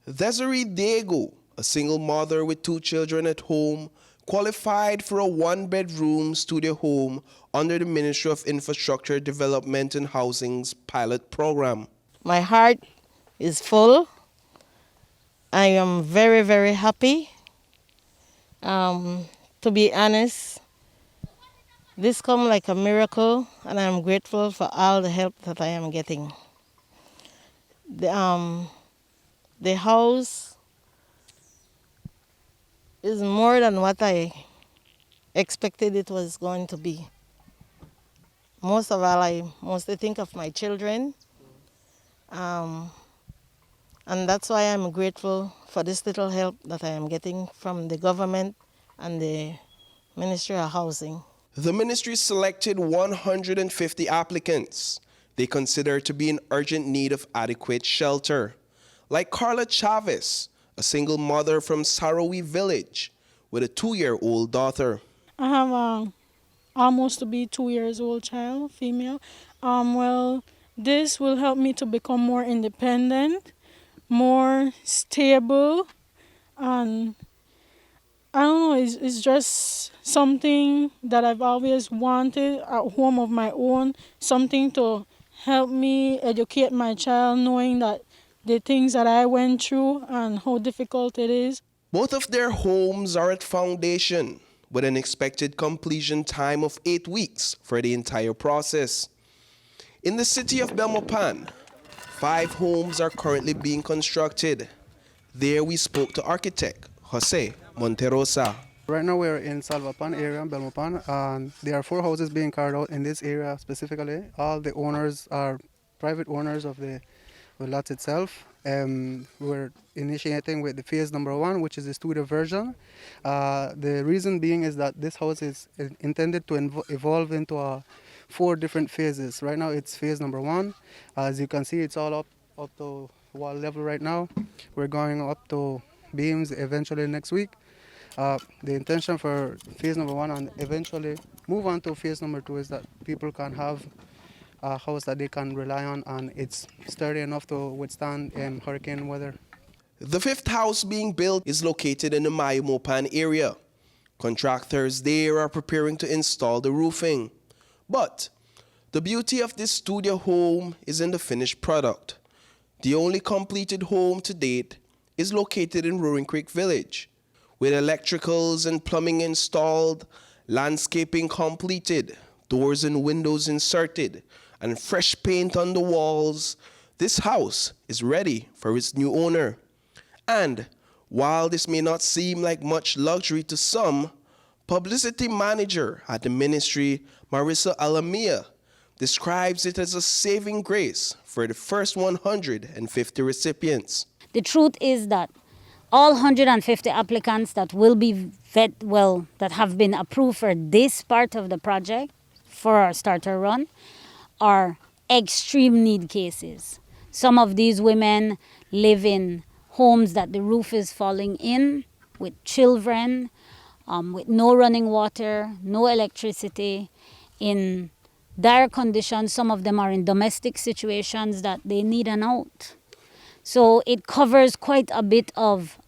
Desiree Diego, a single mother with 2 children at home, qualified for a one-bedroom studio home under the Ministry of Infrastructure Development and Housing's pilot program. My heart is full. I am very, very happy. To be honest, this come like a miracle, and I'm grateful for all the help that I am getting. The house is more than what I expected it was going to be. Most of all, I mostly think of my children, and that's why I'm grateful for this little help that I am getting from the government and the Ministry of Housing. The ministry selected 150 applicants they consider to be in urgent need of adequate shelter, like Carla Chavez, a single mother from Sarowi village with a 2-year-old daughter. I have a almost to be 2 years old child, female. Well, this will help me to become more independent, more stable, and I don't know, it's just something that I've always wanted, a home of my own, something to help me educate my child, knowing that the things that I went through and how difficult it is. Both of their homes are at foundation, with an expected completion time of 8 weeks for the entire process. In the city of Belmopan, 5 homes are currently being constructed. There we spoke to architect Jose Monterosa. Right now we're in Salvapan area, Belmopan, and there are 4 houses being carried out in this area specifically. All the owners are private owners of the lot itself. We're initiating with the phase number 1, which is the studio version. The reason being is that this house is intended to evolve into 4 different phases. Right now it's phase number 1. As you can see, it's all up to wall level right now. We're going up to beams eventually next week. The intention for phase number 1 and eventually move on to phase number 2 is that people can have a house that they can rely on and it's sturdy enough to withstand hurricane weather. The 5th house being built is located in the Mayumopan area. Contractors there are preparing to install the roofing. But the beauty of this studio home is in the finished product. The only completed home to date is located in Roaring Creek Village, with electricals and plumbing installed, landscaping completed, doors and windows inserted, and fresh paint on the walls. This house is ready for its new owner. And while this may not seem like much luxury to some, publicity manager at the ministry, Marissa Alamia, describes it as a saving grace for the first 150 recipients. The truth is that all 150 applicants that will be that have been approved for this part of the project for our starter run are extreme need cases. Some of these women live in homes that the roof is falling in, with children, with no running water, no electricity, in dire conditions. Some of them are in domestic situations that they need an out. So it covers quite a bit of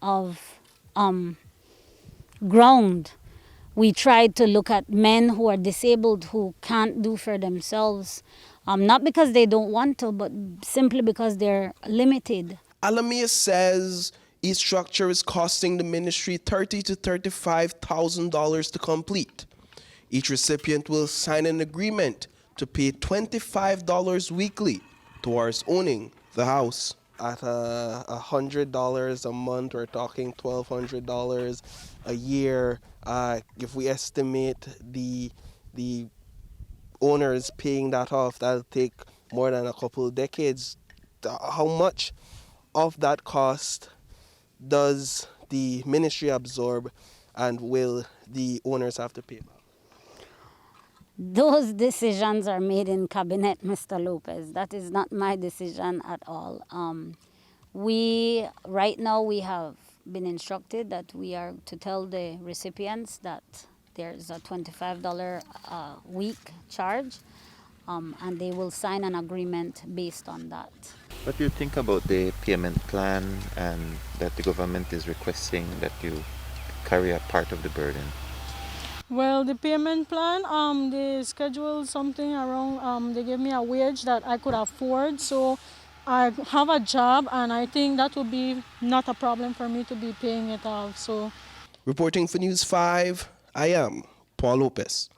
ground. We tried to look at men who are disabled who can't do for themselves, not because they don't want to, but simply because they're limited. Alamia says each structure is costing the ministry $30,000 to $35,000 to complete. Each recipient will sign an agreement to pay $25 weekly towards owning the house. At $100 a month, we're talking $1,200 a year. If we estimate the owners paying that off, that'll take more than a couple of decades. How much of that cost does the ministry absorb, and will the owners have to pay back? Those decisions are made in cabinet, Mr. Lopez. That is not my decision at all. Right now we have been instructed that we are to tell the recipients that there's a $25 a week charge. and they will sign an agreement based on that. What do you think about the payment plan and that the government is requesting that you carry a part of the burden? Well, the payment plan, they scheduled something around, they gave me a wage that I could afford, so I have a job, and I think that would be not a problem for me to be paying it off. So Reporting for News 5, I am Paul Lopez.